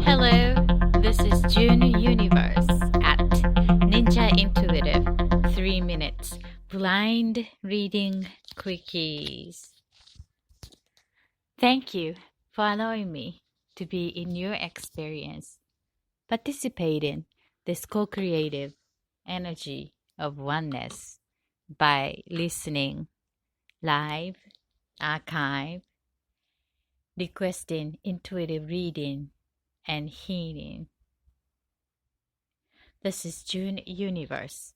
Hello, this is JuneUniverse at Ninja Intuitive 3 minutes blind reading quickies. Thank you for allowing me to be in your experience. Participate in this co-creative energy of oneness by listening live, archive, requesting intuitive reading and healing. This is JuneUniverse.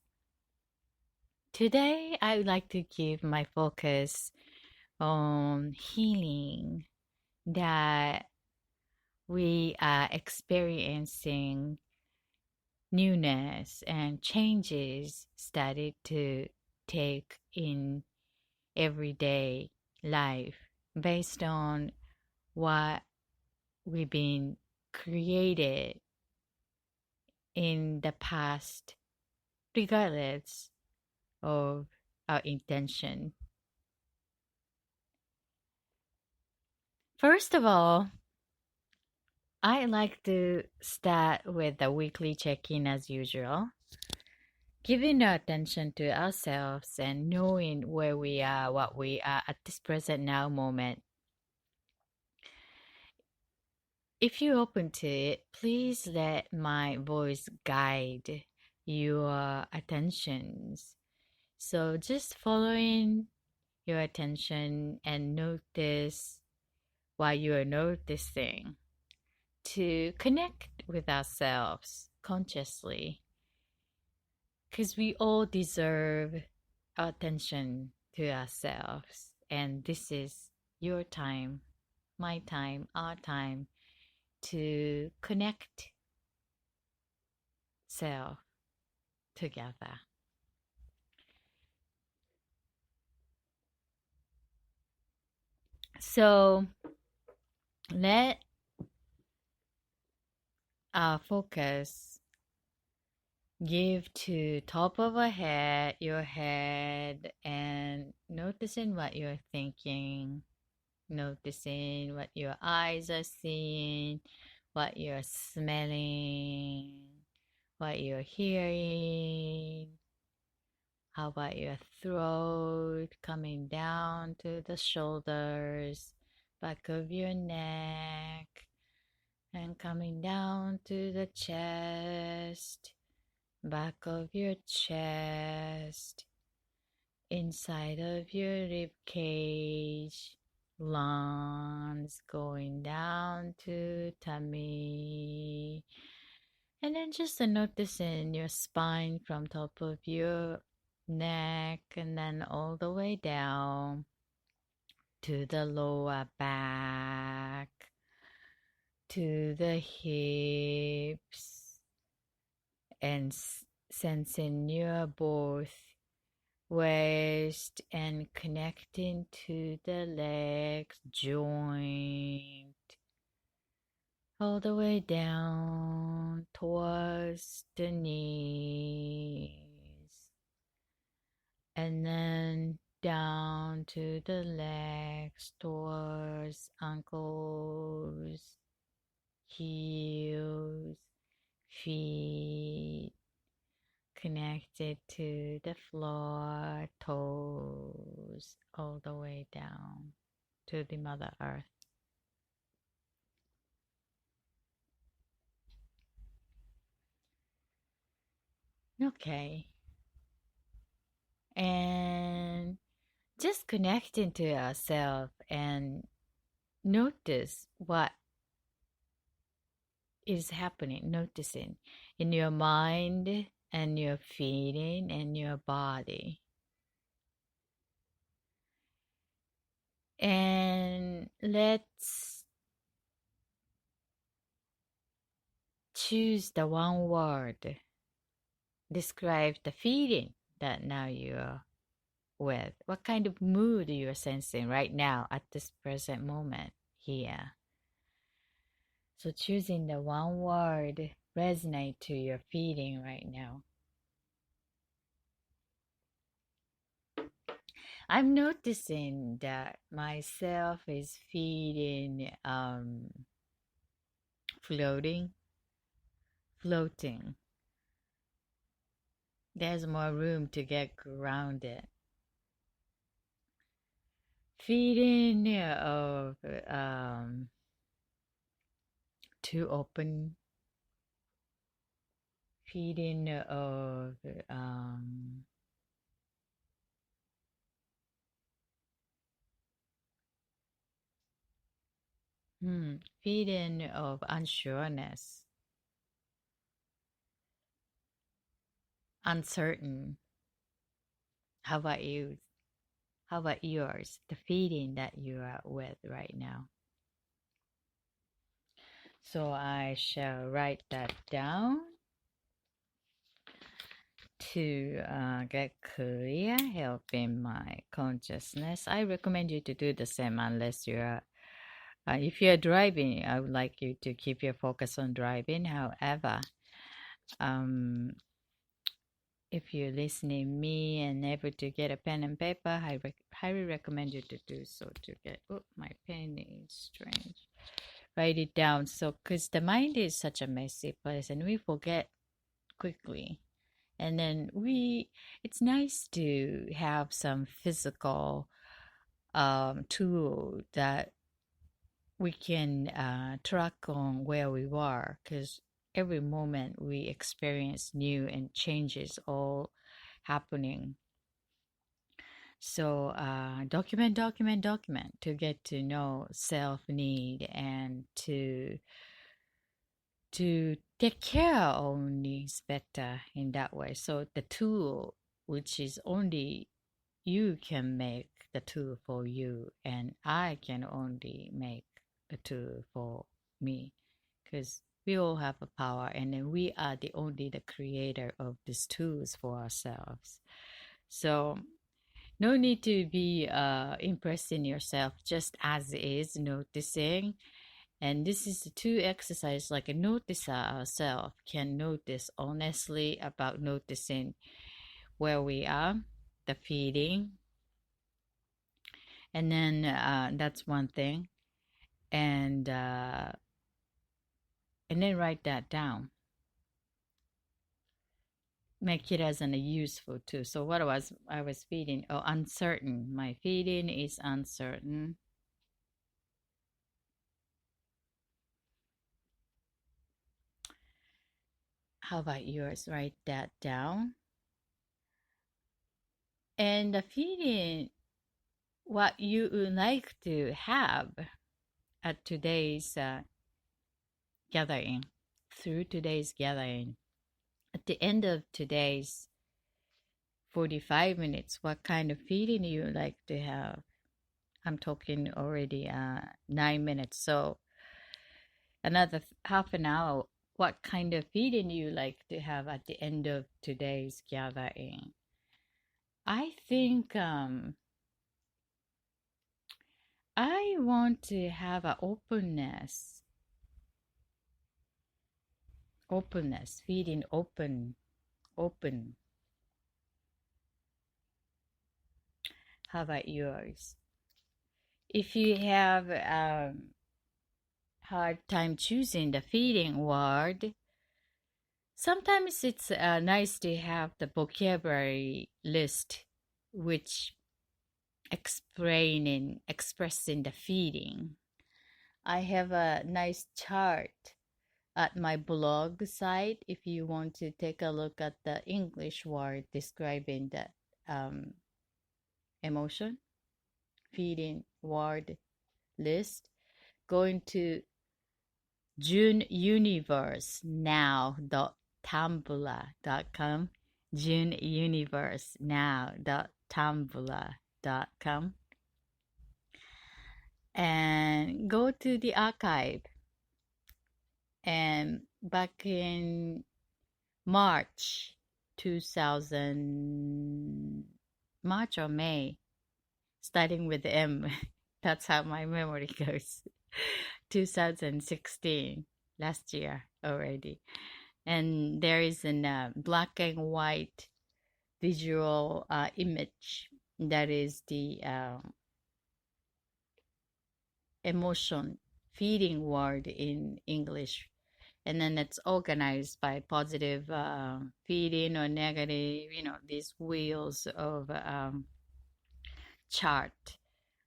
Today, I would like to give my focus on healing that we are experiencing newness and changes started to take in everyday life based on what we've been created in the past, regardless of our intention. First of all, I like to start with the weekly check-in as usual, giving our attention to ourselves and knowing where we are, what we are at this present now moment. If you're open to it, please let my voice guide your attentions. So just following your attention and notice what you are noticing to connect with ourselves consciously, because we all deserve attention to ourselves, and this is your time, my time, our time to connect self together. So let our focus give to top of your head, and noticing what you're thinking, noticing what your eyes are seeing, what you're smelling, what you're hearing. How about your throat coming down to the shoulders, back of your neck, and coming down to the chest, back of your chest, inside of your rib cage, lungs going down to tummy, and then just noticing your spine from top of your neck and then all the way down to the lower back, to the hips, and sensing your both waist and connecting to the legs joint, all the way down towards the knees, and then down to the legs towards ankles, heels, feet, connected to the floor, toes, all the way down to the Mother Earth. Okay. And just connecting to ourselves and notice what is happening, noticing in your mind and your feeling and your body. And let's choose the one word, describe the feeling that now you're with. What kind of mood you're sensing right now at this present moment here. So choosing the one word resonate to your feeling right now. I'm noticing that myself is feeling floating, floating. There's more room to get grounded. Feeling of too open, feeling of um feeling of unsureness, uncertain. How about you? How about yours? The feeling that you are with right now. So I shall write that down to get clear, helping my consciousness. I recommend you to do the same unless you are, if you're driving, I would like you to keep your focus on driving. However, um, if you're listening me and able to get a pen and paper, I highly recommend you to do so to get, oh, my pen is strange. Write it down. So, because the mind is such a messy place and we forget quickly. And then it's nice to have some physical tool that we can track on where we are, because every moment we experience new and changes all happening. So document to get to know self need and to take care of our own needs better in that way. So the tool, which is only you can make the tool for you, and I can only make the tool for me, because we all have a power, and then we are the creator of these tools for ourselves. So no need to be impressing yourself, just as is, noticing. And this is the two exercise, like a noticer ourselves can notice honestly about noticing where we are, the feeling. And then that's one thing. And then write that down. Make it as a useful too. So what I was feeling? Oh, uncertain. My feeling is uncertain. How about yours? Write that down. And the feeling, what you would like to have at today's gathering, through today's gathering. At the end of today's 45 minutes, what kind of feeling you would like to have? I'm talking already 9 minutes, so another half an hour. What kind of feeling you like to have at the end of today's gathering? I think I want to have an openness, feeling open. How about yours? If you have hard time choosing the feeling word, sometimes it's nice to have the vocabulary list, which expressing the feeling. I have a nice chart at my blog site if you want to take a look at the English word describing the emotion, feeling word list. Going to JuneUniverse now.tumblr.com, JuneUniverse now.tumblr.com, and go to the archive. And back in March 2000, March or May, starting with M, that's how my memory goes. 2016, last year already. And there is a black and white visual image That is the emotion feeding word in English. And then it's organized by positive feeding or negative, these wheels of chart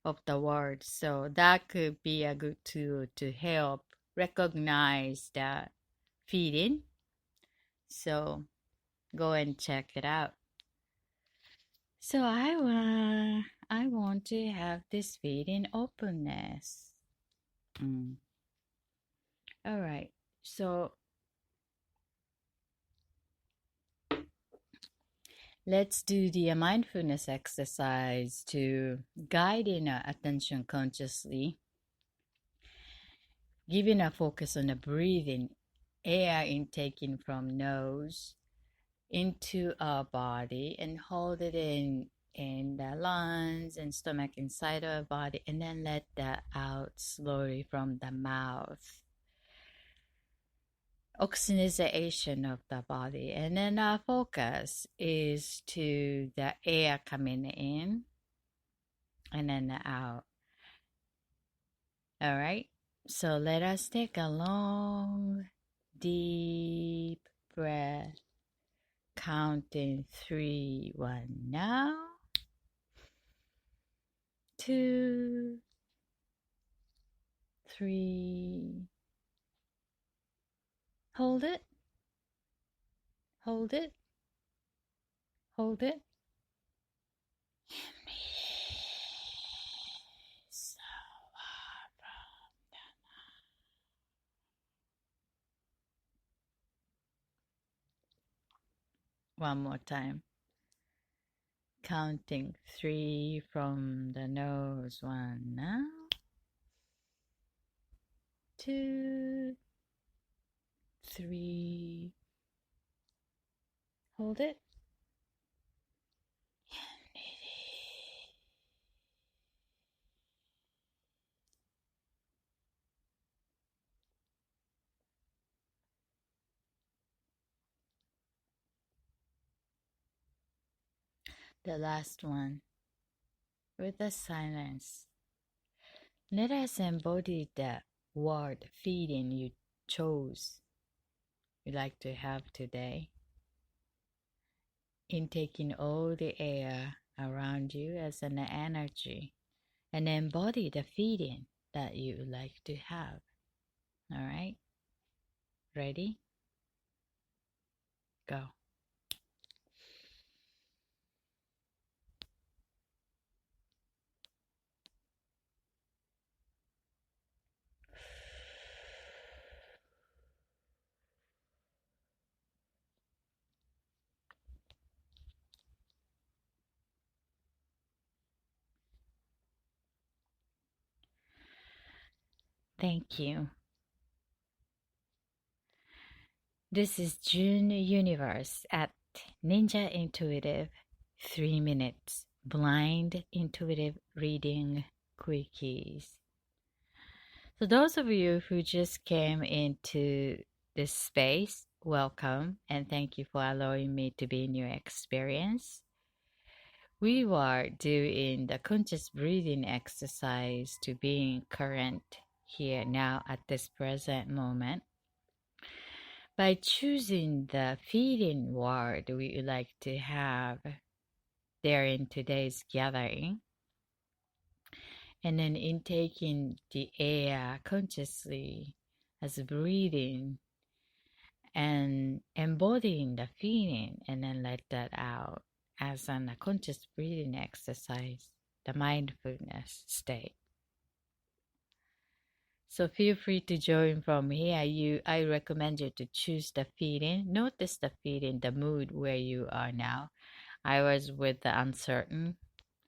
of the word. So that could be a good tool to help recognize that feeding. So go and check it out. So I want to have this feeding openness. Mm. All right. So let's do the mindfulness exercise to guide in our attention consciously, giving a focus on the breathing, air intaking from nose into our body and hold it in the lungs and stomach inside our body, and then let that out slowly from the mouth. Oxygenation of the body, and then our focus is to the air coming in and then out. All right, so let us take a long deep breath, counting 3. 1 now, 2, 3. Hold it, hold it, hold it. One more time. Counting 3 from the nose. 1 now, 2, 3. Hold it. The last one. With the silence, let us embody the word feeding you chose, you like to have today. Intaking all the air around you as an energy, and embody the feeding that you would like to have. All right? Ready? Go. Thank you. This is JuneUniverse at Ninja Intuitive 3 minutes blind intuitive reading quickies. So those of you who just came into this space, welcome and thank you for allowing me to be in your experience. We were doing the conscious breathing exercise to being current here now at this present moment. By choosing the feeding word we would like to have there in today's gathering, and then intaking the air consciously as breathing and embodying the feeling, and then let that out as a conscious breathing exercise, the mindfulness state. So feel free to join from here. I recommend you to choose the feeling. Notice the feeling, the mood where you are now. I was with the uncertain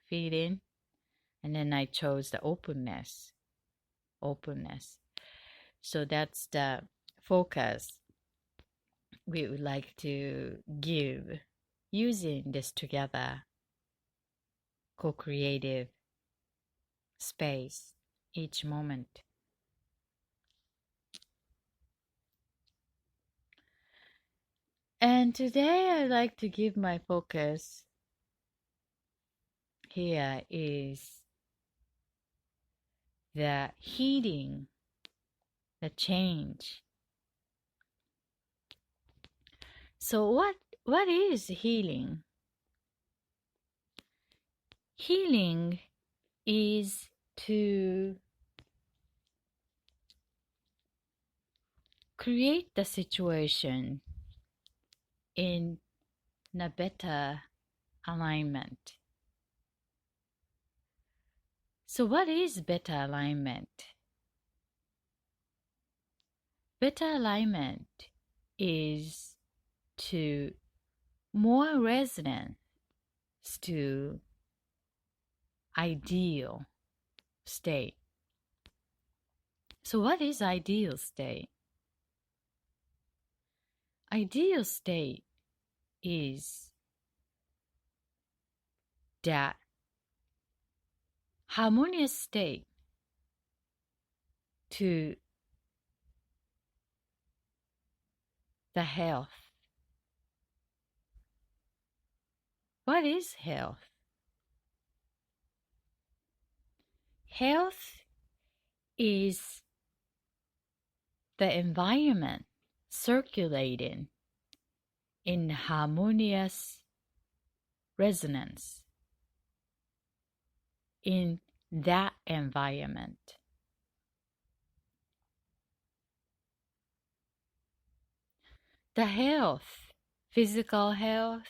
feeling, and then I chose the openness. Openness. So that's the focus we would like to give using this together co-creative space each moment. And today I like to give my focus here is the healing, the change. So what is healing? Healing is to create the situation in a better alignment. So what is better alignment? Better alignment is to more resonance to ideal state. So what is ideal state? Ideal state is that harmonious state to the health. What is health? Health is the environment circulating in harmonious resonance in that environment. The health, physical health,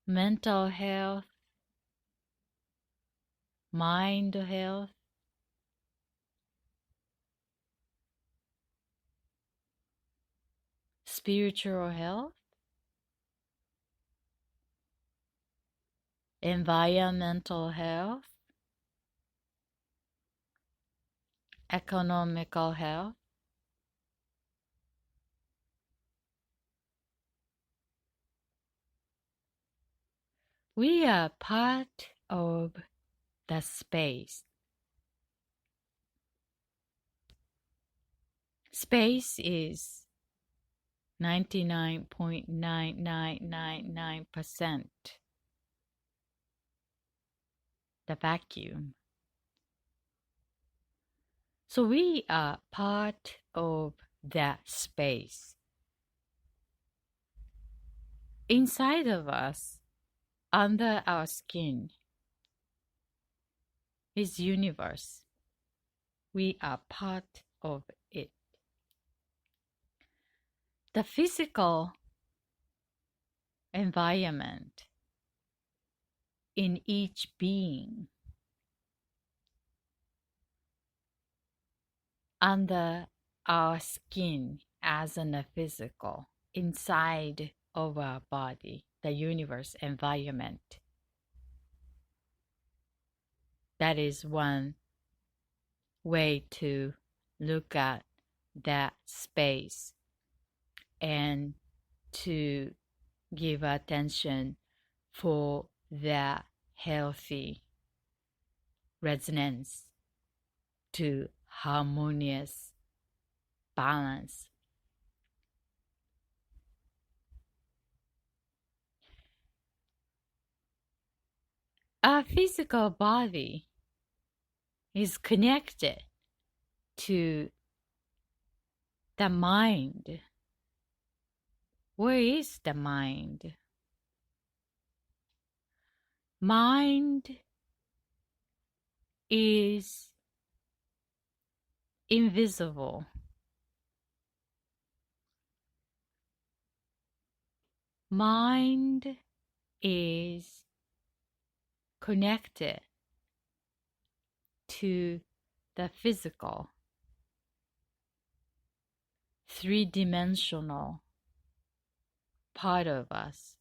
mental health, mind health, spiritual health, environmental health, economical health, we are part of the space. Space is 99.9999% the vacuum. So we are part of that space. Inside of us, under our skin, is universe. We are part of it. The physical environment in each being under our skin as in a physical inside of our body, the universe environment. That is one way to look at that space and to give attention for that healthy resonance to harmonious balance. Our physical body is connected to the mind. Where is the mind? Mind is invisible. Mind is connected to the physical, three-dimensional part of us.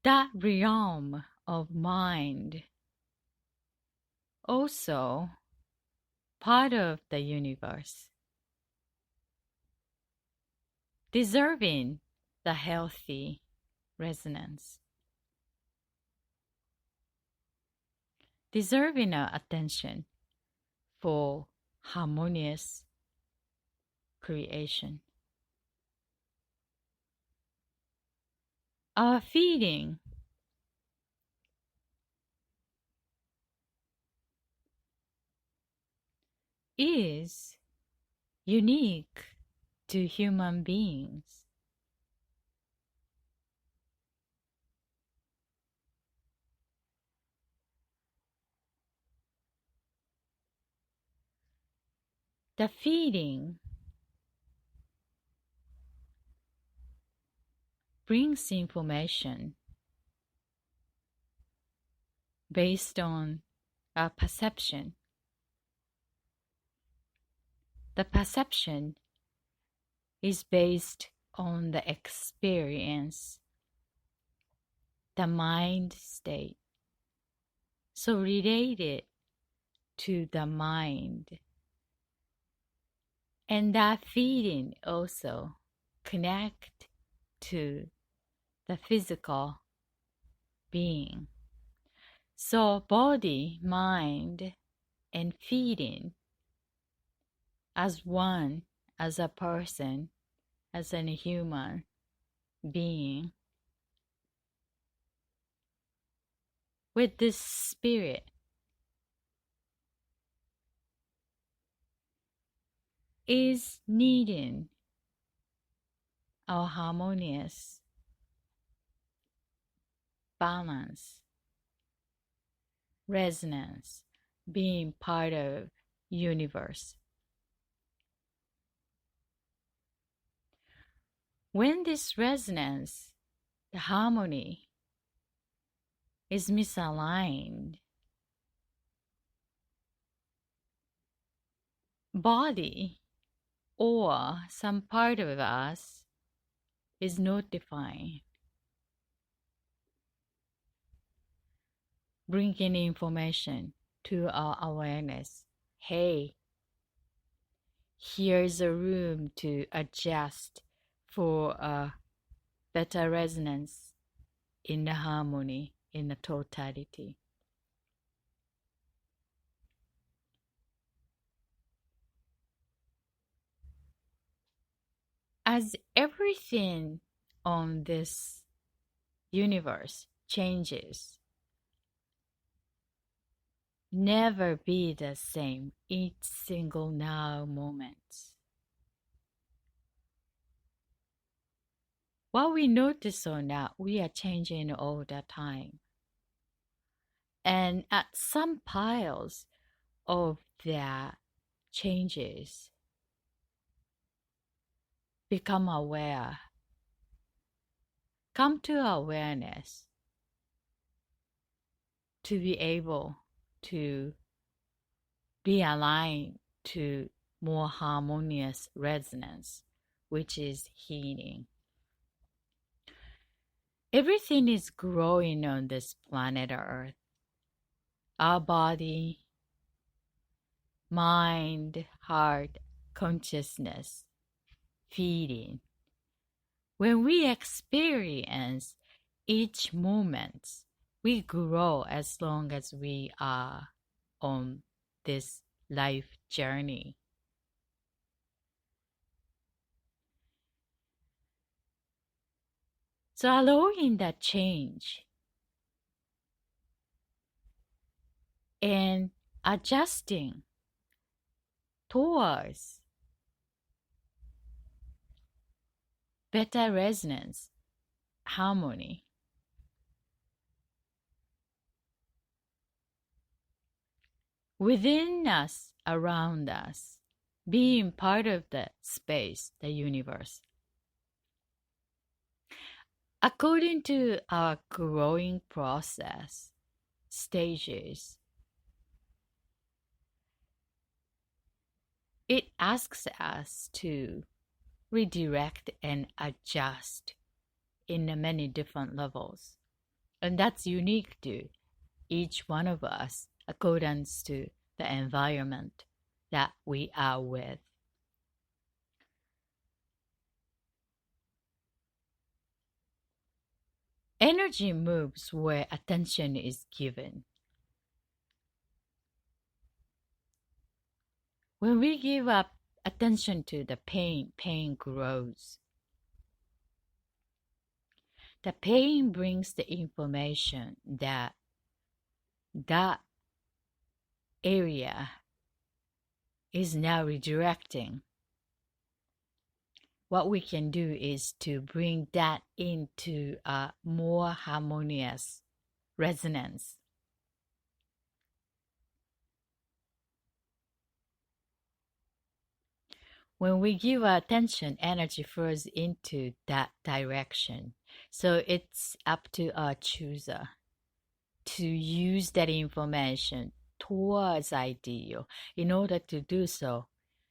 That realm of mind also part of the universe, deserving the healthy resonance, deserving our attention for harmonious creation. Our feeding is unique to human beings. The feeding brings information based on our perception. The perception is based on the experience, the mind state. So related to the mind. And that feeling also connect to the physical being. So body, mind, and feeling as one, as a person, as a human being, with this spirit is needing our harmonious balance, resonance, being part of universe. When this resonance, the harmony, is misaligned, body or some part of us is notifying, bringing information to our awareness. Hey, here's a room to adjust for a better resonance in the harmony, in the totality. As everything on this universe changes, never be the same each single now moment. What we notice or not, we are changing all the time. And at some piles of the changes, become aware, come to awareness to be able to be aligned to more harmonious resonance, which is healing. Everything is growing on this planet Earth. Our body, mind, heart, consciousness, feeling. When we experience each moment, we grow as long as we are on this life journey. So allowing that change and adjusting towards better resonance, harmony. Within us, around us, being part of the space, the universe. According to our growing process, stages, it asks us to redirect and adjust in many different levels. And that's unique to each one of us according to the environment that we are with. Energy moves where attention is given. When we give up attention to the pain, pain grows. The pain brings the information that that area is now redirecting. What we can do is to bring that into a more harmonious resonance. When we give our attention, energy flows into that direction. So it's up to our chooser to use that information towards ideal. In order to do so,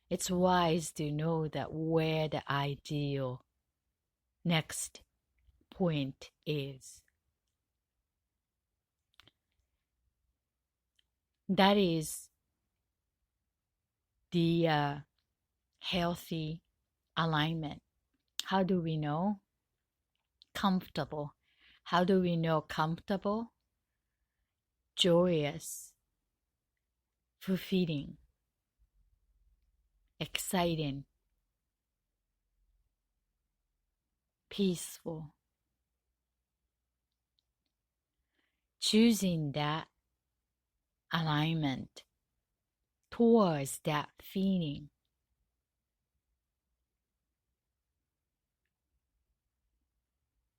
it's wise to know that where the ideal next point is. That is the healthy alignment. How do we know? Comfortable. How do we know comfortable? Joyous, fulfilling, exciting, peaceful. Choosing that alignment towards that feeling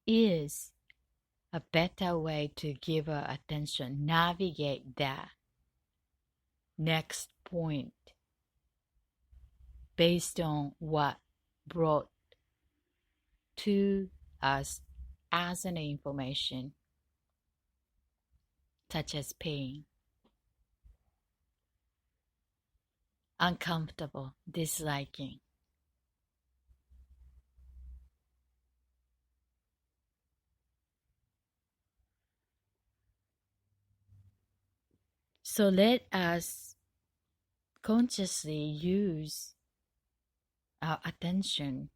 is a better way to give our attention, navigate that next point based on what brought to us as an information, such as pain, uncomfortable, disliking. So let us consciously use our attention.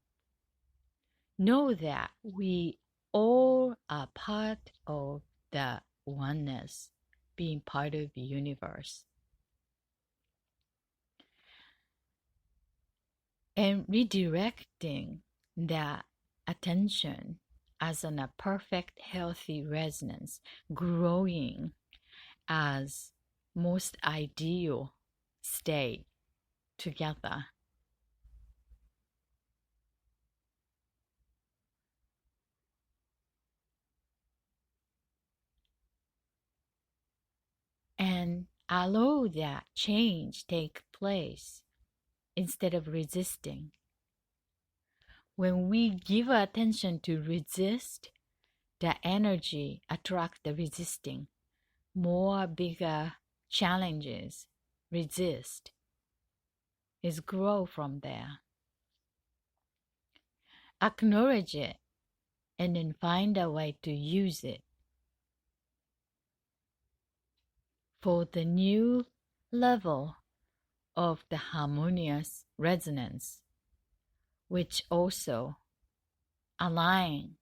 Know that we all are part of the oneness, being part of the universe. And redirecting that attention as a perfect, healthy resonance, growing as most ideal state together. And allow that change take place instead of resisting. When we give attention to resist, the energy attracts the resisting. More bigger challenges resist is grow from there. Acknowledge it and then find a way to use it for the new level of the harmonious resonance, which also align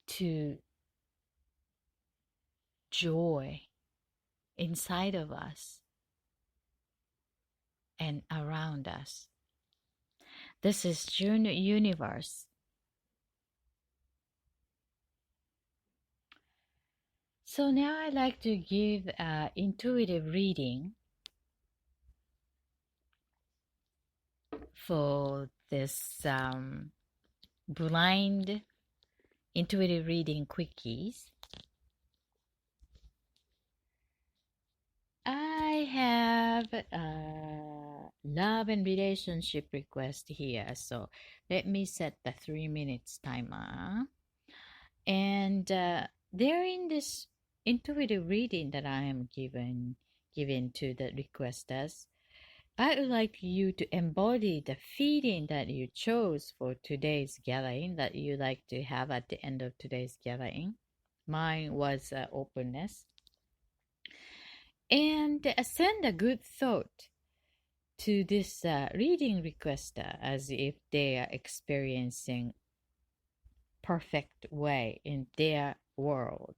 to joy inside of us and around us. This is JuneUniverse. So now I'd like to give an intuitive reading for this blind intuitive reading quickies. I have a love and relationship request here, so let me set the 3 minutes timer. And during this intuitive reading that I am given to the requesters, I would like you to embody the feeling that you chose for today's gathering, that you like to have at the end of today's gathering. Mine was openness. And send a good thought to this reading requester as if they are experiencing perfect way in their world.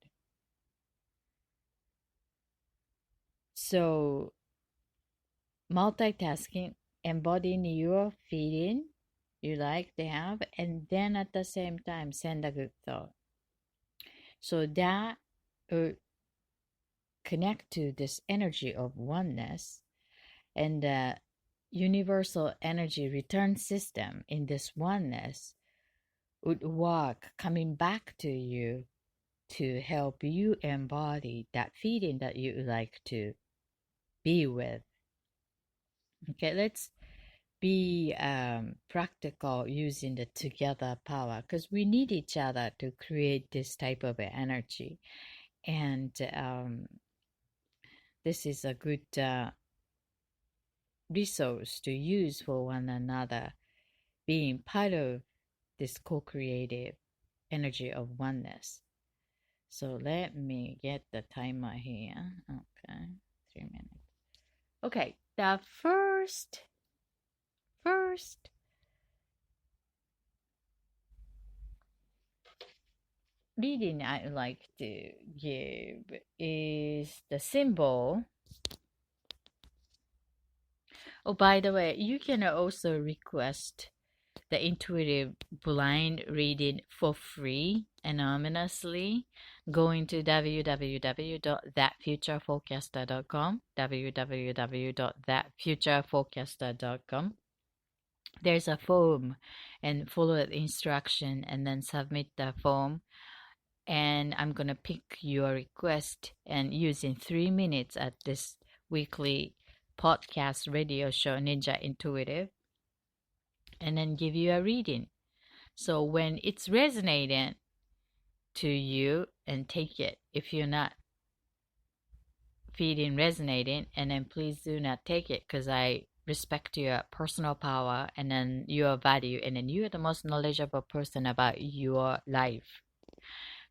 So multitasking embodying your feeling you like to have, and then at the same time send a good thought. So that connect to this energy of oneness, and the universal energy return system in this oneness would work coming back to you to help you embody that feeling that you like to be with. Okay, let's be practical using the together power, because we need each other to create this type of energy. And this is a good resource to use for one another, being part of this co-creative energy of oneness. So let me get the timer here. Okay, 3 minutes. Okay, the first reading I would like to give is the symbol. Oh, by the way, you can also request the intuitive blind reading for free anonymously, going to www.thatfutureforecaster.com, www.thatfutureforecaster.com. There's a form, and follow the instruction and then submit the form, and I'm gonna pick your request and use in 3 minutes at this weekly podcast radio show Ninja Intuitive, and then give you a reading. So when it's resonating to you, and take it. If you're not feeling resonating, and then please do not take it, because I respect your personal power and then your value, and then you are the most knowledgeable person about your life.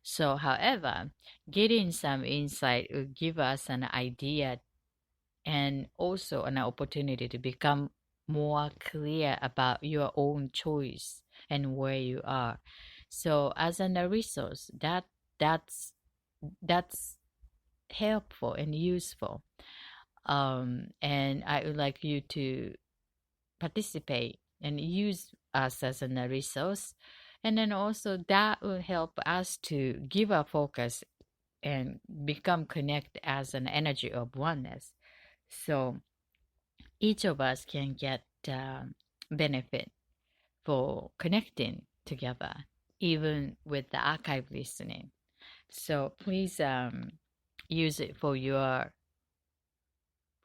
So, however, getting some insight will give us an idea and also an opportunity to become more clear about your own choice and where you are. So, as a resource, that's helpful and useful. And I would like you to participate and use us as a resource. And then also that will help us to give our focus and become connected as an energy of oneness. So each of us can get benefit for connecting together, even with the archive listening. So please use it for your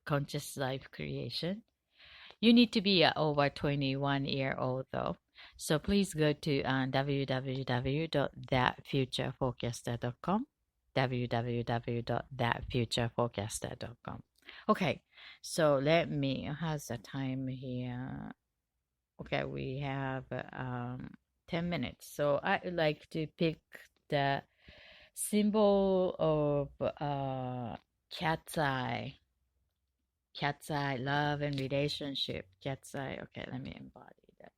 conscious life creation. You need to be over 21-year-old though. So please go to www.thatfutureforecaster.com, www.thatfutureforecaster.com. Okay, so let me, how's the time here? Okay, we have 10 minutes. So I would like to pick the symbol of cat's eye. Cat's eye, love and relationship. Cat's eye. Okay, let me embody that.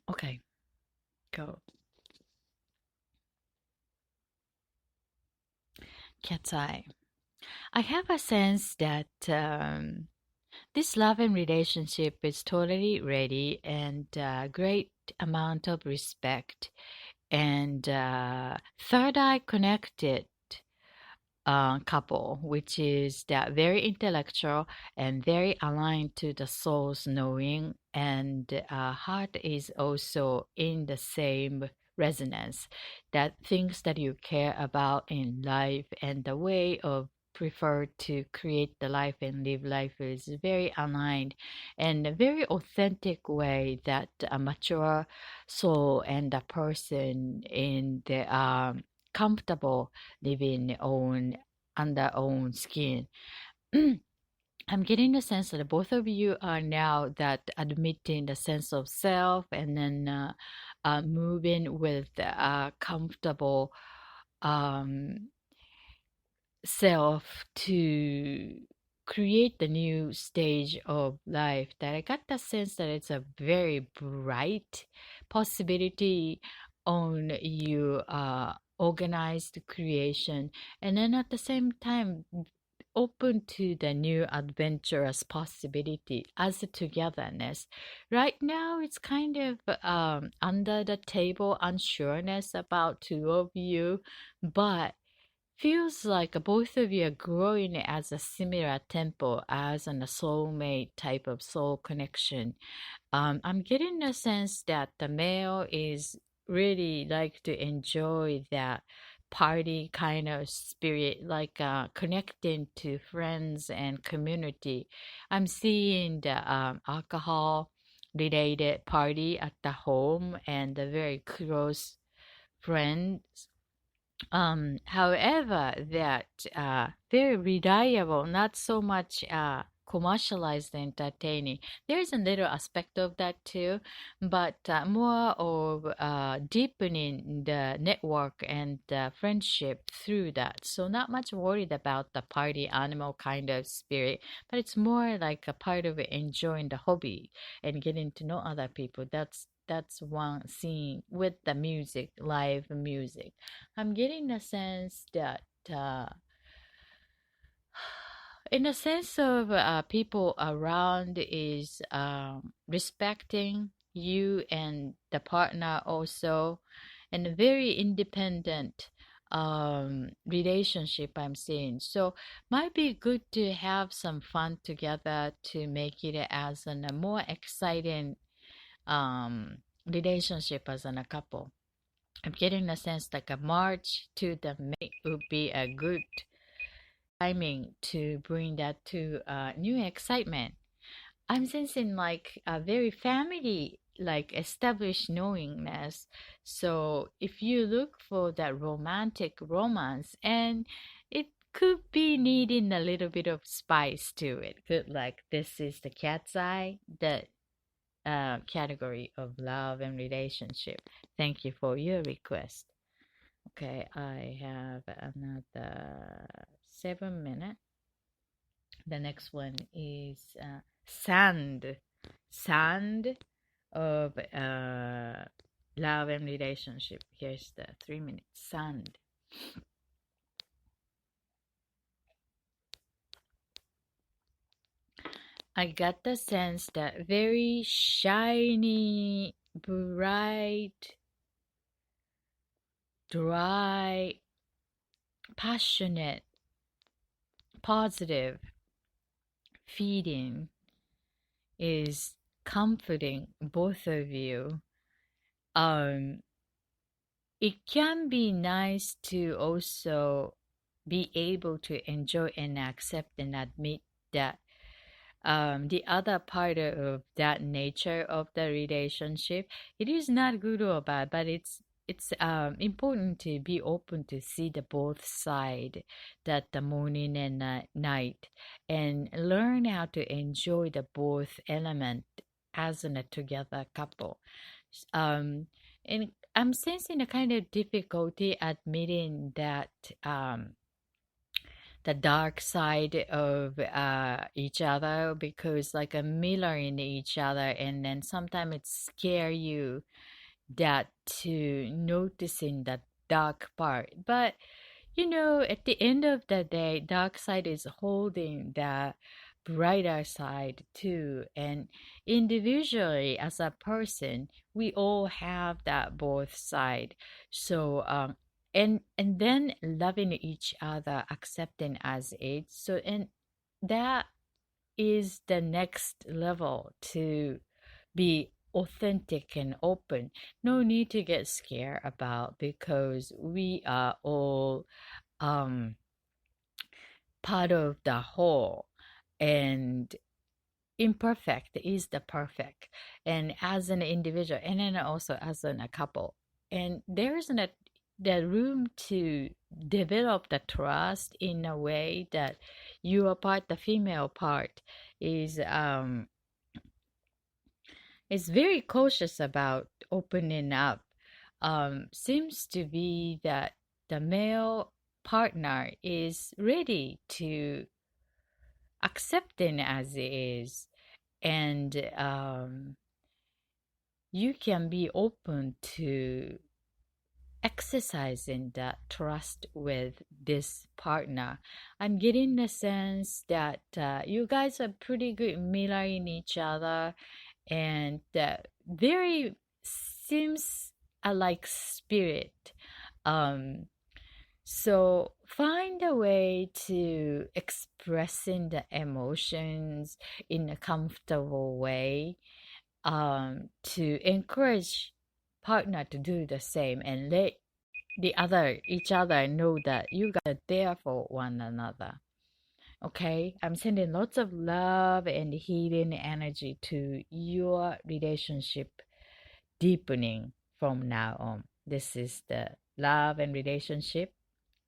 Okay, go. Cat's eye. I have a sense that this love and relationship is totally ready, and great amount of respect, and third eye connected couple, which is that very intellectual and very aligned to the soul's knowing, and heart is also in the same resonance, that things that you care about in life and the way of prefer to create the life and live life is very aligned, and a very authentic way that a mature soul and a person in the comfortable living on under own skin. I'm getting the sense that both of you are now that admitting the sense of self, and then moving with a comfortable self to create the new stage of life. That I got the sense that it's a very bright possibility on you organized creation, and then at the same time open to the new adventurous possibility as a togetherness. Right now, it's kind of under the table unsureness about two of you, but feels like both of you are growing as a similar tempo as a soulmate type of soul connection. I'm getting a sense that the male is really like to enjoy that party kind of spirit, like connecting to friends and community. I'm seeing the alcohol related party at the home and the very close friends, however, that very reliable, not so much commercialized entertaining. There's a little aspect of that too, but more of deepening the network and friendship through that. So not much worried about the party animal kind of spirit, but it's more like a part of enjoying the hobby and getting to know other people. That's one scene with the music, live music. I'm getting a sense that, in a sense of people around is respecting you and the partner also, and a very independent relationship I'm seeing. So might be good to have some fun together to make it as a more exciting relationship as a couple. I'm getting a sense like a March to the May would be a good timing to bring that to new excitement. I'm sensing like a very family, like established knowingness. So if you look for that romantic romance, and it could be needing a little bit of spice to it. Good, like this is the cat's eye, the category of love and relationship. Thank you for your request. Okay, I have another 7 minutes. The next one is sand. Sand of love and relationship. Here's the 3 minutes. Sand. I got the sense that very shiny, bright, dry, passionate, positive feeding is comforting both of you. Um, it can be nice to also be able to enjoy and accept and admit that the other part of that nature of the relationship, it is not good or bad, but it's important to be open to see the both side, that the morning and night, and learn how to enjoy the both element as in a together couple. um and I'm sensing a kind of difficulty admitting that the dark side of each other, because like a mirroring each other, and then sometimes it scare you that to noticing that dark part. But at the end of the day, dark side is holding the brighter side too. And individually, as a person, we all have that both side. So, and then loving each other, accepting as it. So, and that is the next level to be authentic and open. No need to get scared about, because we are all um part of the whole, and imperfect is the perfect, and as an individual and then also as a couple, and there isn't the room to develop the trust in a way that your part, the female part, is very cautious about opening up. Seems to be that the male partner is ready to accepting as it is, and you can be open to exercising that trust with this partner. I'm getting the sense that you guys are pretty good mirroring each other, and very seems alike spirit. Um, so find a way to expressing the emotions in a comfortable way, to encourage partner to do the same and let each other know that you guys are there for one another. Okay, I'm sending lots of love and healing energy to your relationship deepening from now on. This is the love and relationship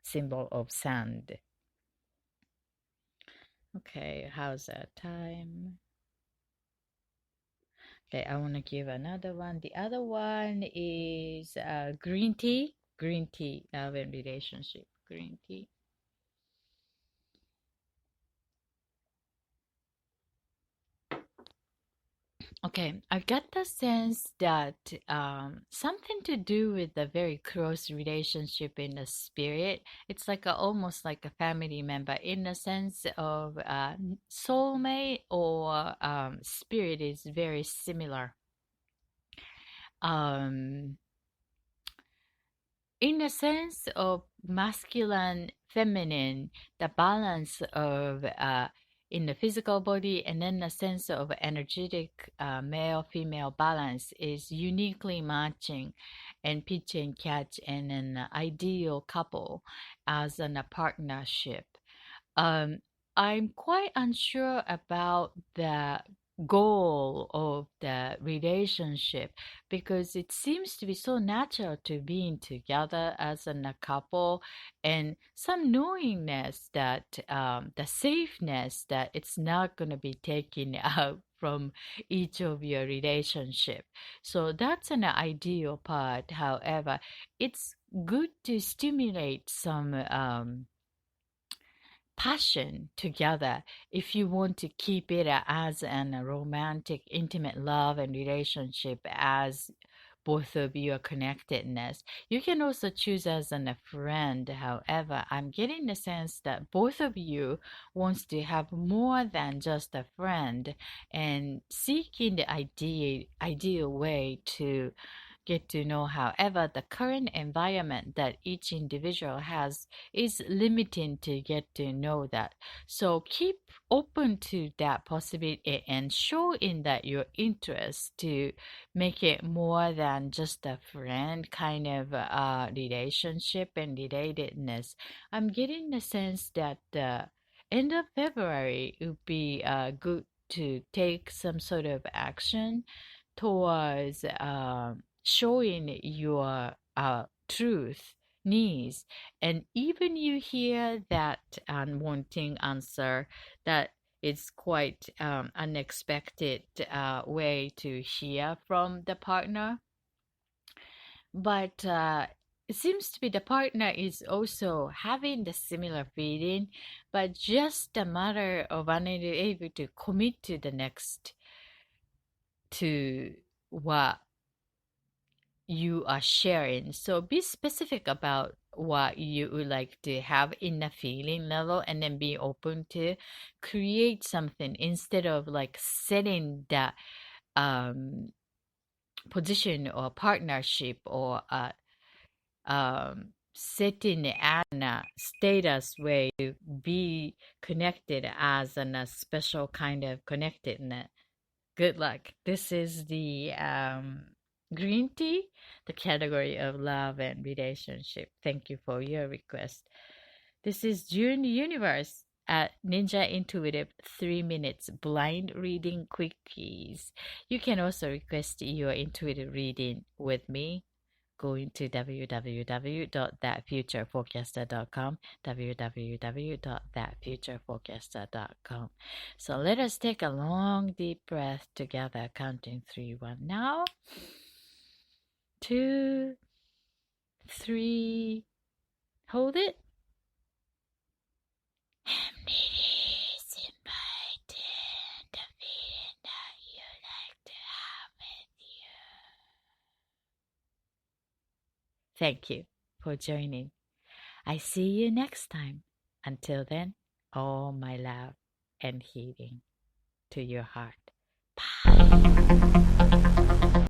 symbol of sand. Okay, how's that time? Okay, I want to give another one. The other one is green tea. Green tea, love and relationship. Green tea. Okay, I got the sense that something to do with the very close relationship in the spirit. It's like almost like a family member in the sense of soulmate or spirit is very similar. Um, in the sense of masculine, feminine, the balance of in the physical body, and then the sense of energetic male female balance is uniquely matching, and pitch and catch and an ideal couple as in a partnership. um, I'm quite unsure about the goal of the relationship because it seems to be so natural to being together as a couple, and some knowingness that the safeness that it's not going to be taken out from each of your relationship. So that's an ideal part. However, it's good to stimulate some passion together if you want to keep it as an romantic intimate love and relationship as both of your connectedness. You can also choose as a friend. However, I'm getting the sense that both of you wants to have more than just a friend and seeking the ideal way to get to know. However, the current environment that each individual has is limiting to get to know that. So keep open to that possibility and show in that your interest to make it more than just a friend kind of relationship and relatedness. I'm getting the sense that the end of February would be good to take some sort of action towards showing your truth needs, and even you hear that unwanting answer that it's quite unexpected way to hear from the partner, but it seems to be the partner is also having the similar feeling, but just a matter of unable to commit to the next, to what you are sharing. So be specific about what you would like to have in the feeling level, and then be open to create something instead of like setting that um, position or partnership or setting it as a status way to be connected as a special kind of connectedness. Good luck. This is the green tea, the category of love and relationship. Thank you for your request. This is JuneUniverse at Ninja Intuitive 3 minutes blind reading quickies. You can also request your intuitive reading with me going to www.thatfutureforecaster.com, www.thatfutureforecaster.com. So let us take a long deep breath together, counting 3, 1 now, 2, 3, hold it, and release, inviting the feeling that you like to have with you. Thank you for joining. I see you next time. Until then, all my love and healing to your heart.